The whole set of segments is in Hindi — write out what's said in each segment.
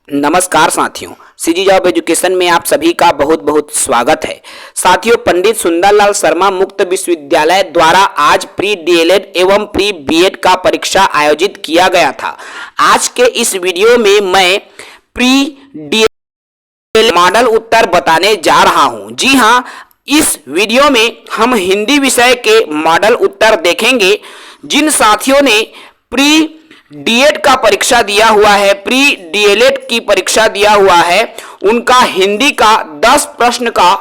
नमस्कार साथियों, सीजी जॉब एजुकेशन में आप सभी का बहुत बहुत स्वागत है। साथियों, पंडित सुंदरलाल शर्मा मुक्त विश्वविद्यालय द्वारा आज प्री डीएलएड एवं प्री बीएड का परीक्षा आयोजित किया गया था। आज के इस वीडियो में मैं प्री डीएलएड मॉडल उत्तर बताने जा रहा हूं। जी हां, इस वीडियो में हम हिंदी विषय के मॉडल उत्तर देखेंगे। जिन साथियों ने प्री डीएड का परीक्षा दिया हुआ है, प्री डीएलएड की परीक्षा दिया हुआ है, उनका हिंदी का 10 प्रश्न का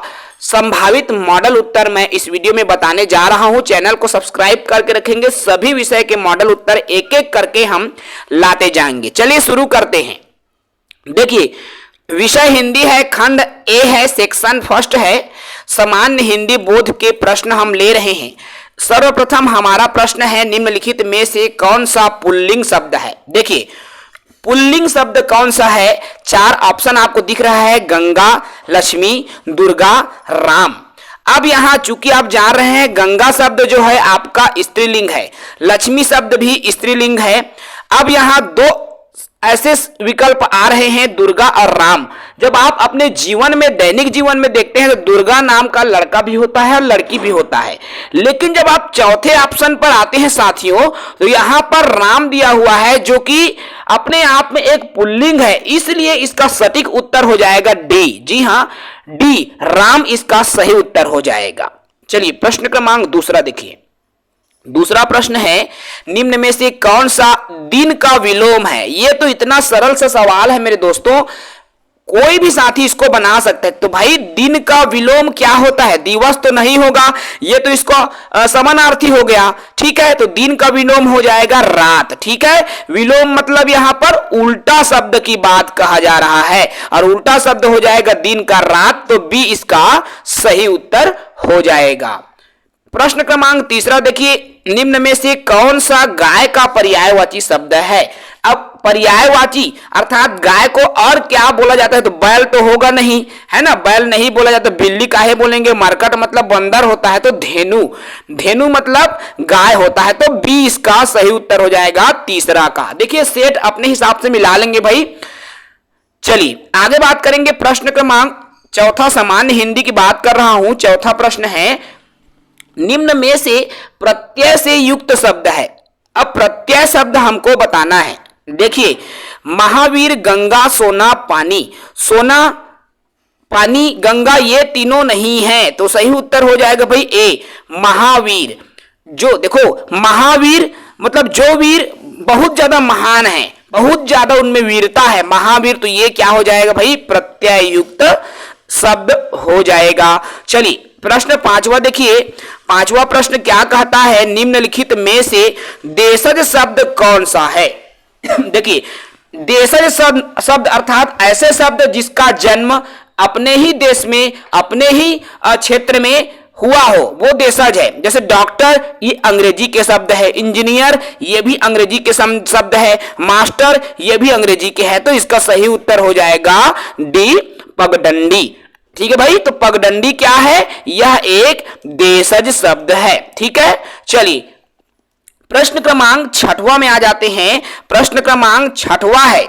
संभावित मॉडल उत्तर मैं इस वीडियो में बताने जा रहा हूं। चैनल को सब्सक्राइब करके रखेंगे। सभी विषय के मॉडल उत्तर एक एक करके हम लाते जाएंगे। चलिए शुरू करते हैं। देखिए, विषय हिंदी है, खंड ए है, सेक्शन फर्स्ट है, सामान्य हिंदी बोध के प्रश्न हम ले रहे हैं। सर्वप्रथम हमारा प्रश्न है, निम्नलिखित में से कौन सा पुल्लिंग शब्द है। देखिए, पुल्लिंग शब्द कौन सा है? 4 ऑप्शन आपको दिख रहा है, गंगा, लक्ष्मी, दुर्गा, राम। अब यहां चूंकि आप जान रहे हैं गंगा शब्द जो है आपका स्त्रीलिंग है, लक्ष्मी शब्द भी स्त्रीलिंग है। अब यहां 2 ऐसे विकल्प आ रहे हैं, दुर्गा और राम। जब आप अपने जीवन में, दैनिक जीवन में देखते हैं तो दुर्गा नाम का लड़का भी होता है और लड़की भी होता है, लेकिन जब आप चौथे ऑप्शन पर आते हैं साथियों, तो यहां पर राम दिया हुआ है जो कि अपने आप में एक पुल्लिंग है, इसलिए इसका सटीक उत्तर हो जाएगा डी। जी हां, डी, राम इसका सही उत्तर हो जाएगा। चलिए प्रश्न क्रमांक दूसरा देखिए। दूसरा प्रश्न है, निम्न में से कौन सा दिन का विलोम है? यह तो इतना सरल सा सवाल है मेरे दोस्तों, कोई भी साथी इसको बना सकते हैं। तो भाई, दिन का विलोम क्या होता है? दिवस तो नहीं होगा, ये तो इसको समानार्थी हो गया। ठीक है, तो दिन का विलोम हो जाएगा रात। ठीक है, विलोम मतलब यहां पर उल्टा शब्द की बात कहा जा रहा है और उल्टा शब्द हो जाएगा दिन का रात, तो बी इसका सही उत्तर हो जाएगा। प्रश्न क्रमांक तीसरा देखिए, निम्न में से कौन सा गाय का पर्यायवाची शब्द है? अब पर्यायवाची अर्थात गाय को और क्या बोला जाता है? तो बैल तो होगा नहीं, है ना, बैल नहीं बोला जाता। बिल्ली काहे बोलेंगे? मरकट मतलब बंदर होता है, तो धेनु, धेनु मतलब गाय होता है, तो बी इसका सही उत्तर हो जाएगा तीसरा का। देखिए, सेट अपने हिसाब से मिला लेंगे भाई। चलिए आगे बात करेंगे। प्रश्न क्रमांक चौथा, सामान्य हिंदी की बात कर रहा हूं। चौथा प्रश्न है, निम्न में से प्रत्यय से युक्त शब्द है। अब प्रत्यय शब्द हमको बताना है। देखिए, महावीर, गंगा, सोना, पानी। सोना, पानी, गंगा ये तीनों नहीं है, तो सही उत्तर हो जाएगा भाई ए, महावीर। जो देखो, महावीर मतलब जो वीर बहुत ज्यादा महान है, बहुत ज्यादा उनमें वीरता है, महावीर, तो ये क्या हो जाएगा भाई? प्रत्यय युक्त शब्द हो जाएगा। चलिए प्रश्न पांचवा देखिए। पांचवा प्रश्न क्या कहता है, निम्नलिखित में से देशज शब्द कौन सा है? देखिए, देशज शब्द अर्थात ऐसे शब्द जिसका जन्म अपने ही देश में, अपने ही क्षेत्र में हुआ हो, वो देशज है। जैसे डॉक्टर, ये अंग्रेजी के शब्द है, इंजीनियर ये भी अंग्रेजी के शब्द है, मास्टर ये भी अंग्रेजी के है, तो इसका सही उत्तर हो जाएगा डी, पगडंडी। ठीक है भाई, तो पगडंडी क्या है? यह एक देशज शब्द है। ठीक है, चलिए प्रश्न क्रमांक छठवां में आ जाते हैं। प्रश्न क्रमांक छठवां है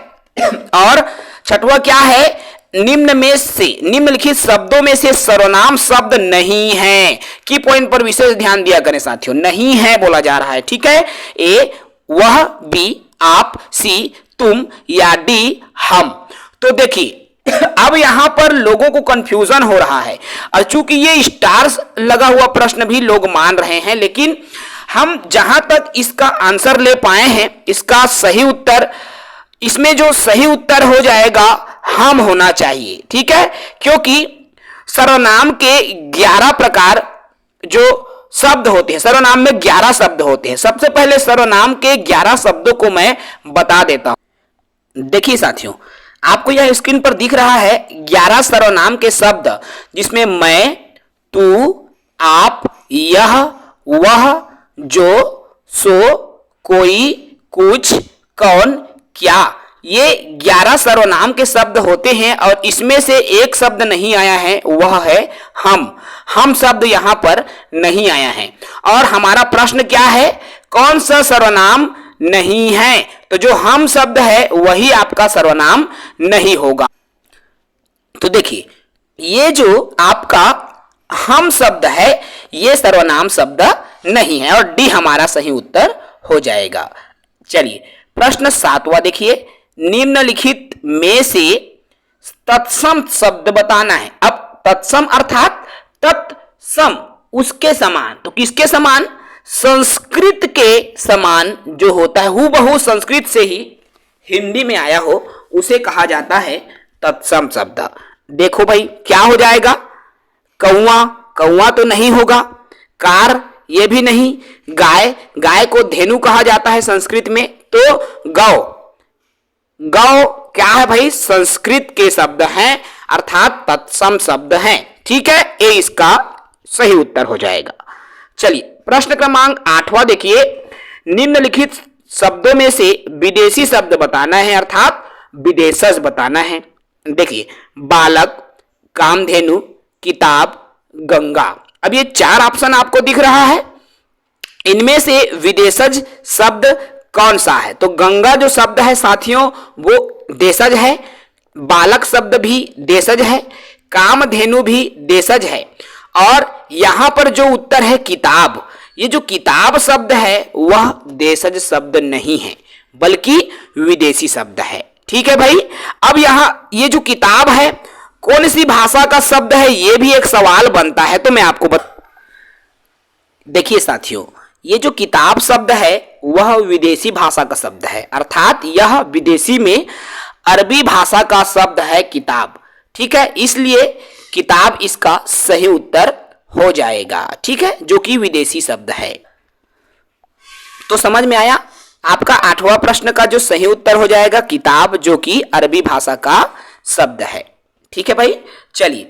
और छठवां क्या है, निम्न में से, निम्नलिखित शब्दों में से सर्वनाम शब्द नहीं है। की पॉइंट पर विशेष ध्यान दिया करें साथियों, नहीं है बोला जा रहा है। ठीक है, ए वह, बी आप, सी तुम, या डी हम। तो देखिए, अब यहां पर लोगों को कंफ्यूजन हो रहा है और चूंकि ये स्टार्स लगा हुआ प्रश्न भी लोग मान रहे हैं, लेकिन हम जहां तक इसका आंसर ले पाए हैं, इसका सही उत्तर, इसमें जो सही उत्तर हो जाएगा हम होना चाहिए। ठीक है, क्योंकि सर्वनाम के 11 प्रकार जो शब्द होते हैं, सर्वनाम में 11 शब्द होते हैं। सबसे पहले सर्वनाम के 11 शब्दों को मैं बता देता हूं। देखिए साथियों, आपको यह स्क्रीन पर दिख रहा है 11 सर्वनाम के शब्द, जिसमें मैं, तू, आप, यह, वह, जो, सो, कोई, कुछ, कौन, क्या, ये 11 सर्वनाम के शब्द होते हैं और इसमें से एक शब्द नहीं आया है, वह है हम। हम शब्द यहां पर नहीं आया है। और हमारा प्रश्न क्या है, कौन सा सर्वनाम नहीं है? तो जो हम शब्द है वही आपका सर्वनाम नहीं होगा। तो देखिए, ये जो आपका हम शब्द है ये सर्वनाम शब्द नहीं है और डी हमारा सही उत्तर हो जाएगा। चलिए प्रश्न 7वां देखिए, निम्नलिखित में से तत्सम शब्द बताना है। अब तत्सम अर्थात तत्सम उसके समान, तो किसके समान? संस्कृत के समान जो होता है, हूबहू संस्कृत से ही हिंदी में आया हो उसे कहा जाता है तत्सम शब्द। देखो भाई क्या हो जाएगा, कौवा, कौवा तो नहीं होगा, कार ये भी नहीं, गाय, गाय को धेनु कहा जाता है संस्कृत में, तो गौ, गौ क्या है भाई? संस्कृत के शब्द हैं अर्थात तत्सम शब्द हैं। ठीक है, ये इसका सही उत्तर हो जाएगा। चलिए प्रश्न क्रमांक 8वां देखिए, निम्नलिखित शब्दों में से विदेशी शब्द बताना है अर्थात विदेशज बताना है। देखिए, बालक, कामधेनु, किताब, गंगा। अब ये 4 ऑप्शन आपको दिख रहा है, इनमें से विदेशज शब्द कौन सा है? तो गंगा जो शब्द है साथियों वो देशज है, बालक शब्द भी देशज है, कामधेनु भी देशज है, और यहां पर जो उत्तर है किताब, ये जो किताब शब्द है वह देशज शब्द नहीं है बल्कि विदेशी शब्द है। ठीक है भाई, अब यहां ये जो किताब है कौन सी भाषा का शब्द है ये भी एक सवाल बनता है, तो मैं आपको देखिए साथियों, ये जो किताब शब्द है वह विदेशी भाषा का शब्द है अर्थात यह विदेशी में अरबी भाषा का शब्द है किताब। ठीक है, इसलिए किताब इसका सही उत्तर हो जाएगा। ठीक है, जो कि विदेशी शब्द है। तो समझ में आया, आपका 8वां प्रश्न का जो सही उत्तर हो जाएगा किताब, जो कि अरबी भाषा का शब्द है। ठीक है भाई, चलिए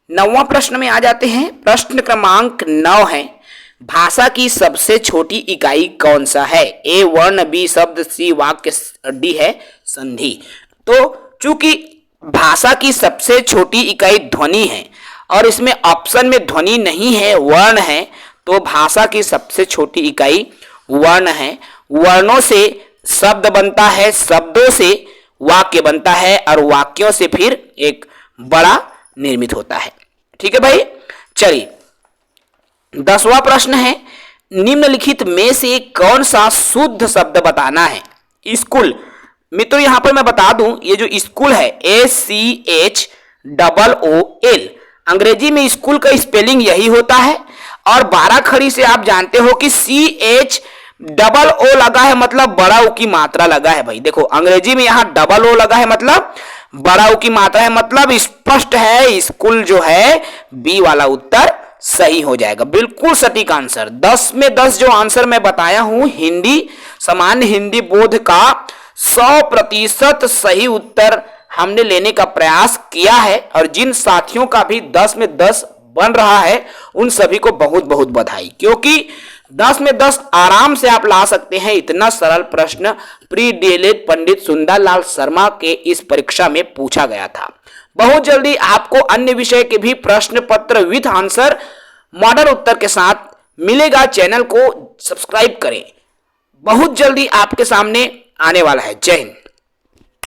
9वां प्रश्न में आ जाते हैं। प्रश्न क्रमांक 9 है, भाषा की सबसे छोटी इकाई कौन सा है? ए वर्ण, बी शब्द, सी वाक्य, डी है संधि। तो चूंकि भाषा की सबसे छोटी इकाई ध्वनि है और इसमें ऑप्शन में ध्वनि नहीं है, वर्ण है, तो भाषा की सबसे छोटी इकाई वर्ण है। वर्णों से शब्द बनता है, शब्दों से वाक्य बनता है और वाक्यों से फिर एक बड़ा निर्मित होता है। ठीक है भाई, चलिए 10वां प्रश्न है, निम्नलिखित में से कौन सा शुद्ध शब्द बताना है? स्कूल। मित्रों यहां पर मैं बता दूं, ये जो स्कूल है SCHOOL, अंग्रेजी में स्कूल का स्पेलिंग यही होता है। और 12 खड़ी से आप जानते हो कि CHOO लगा है मतलब बड़ा ऊ की मात्रा लगा है। भाई देखो, अंग्रेजी में यहाँ O लगा है मतलब बड़ा ऊ की मात्रा है, मतलब स्पष्ट है स्कूल जो है बी वाला उत्तर सही हो जाएगा। बिल्कुल सटीक आंसर। 10 में 10 जो आंसर मैं बताया हूं हिंदी, सामान्य हिंदी बोध का 100% सही उत्तर हमने लेने का प्रयास किया है। और जिन साथियों का भी 10 में 10 बन रहा है उन सभी को बहुत बहुत बधाई, क्योंकि 10 में 10 आराम से आप ला सकते हैं। इतना सरल प्रश्न प्री डीएलएड पंडित सुंदरलाल शर्मा के इस परीक्षा में पूछा गया था। बहुत जल्दी आपको अन्य विषय के भी प्रश्न पत्र विथ आंसर मॉडल उत्तर के साथ मिलेगा। चैनल को सब्सक्राइब करें, बहुत जल्दी आपके सामने आने वाला है। जय हिंद।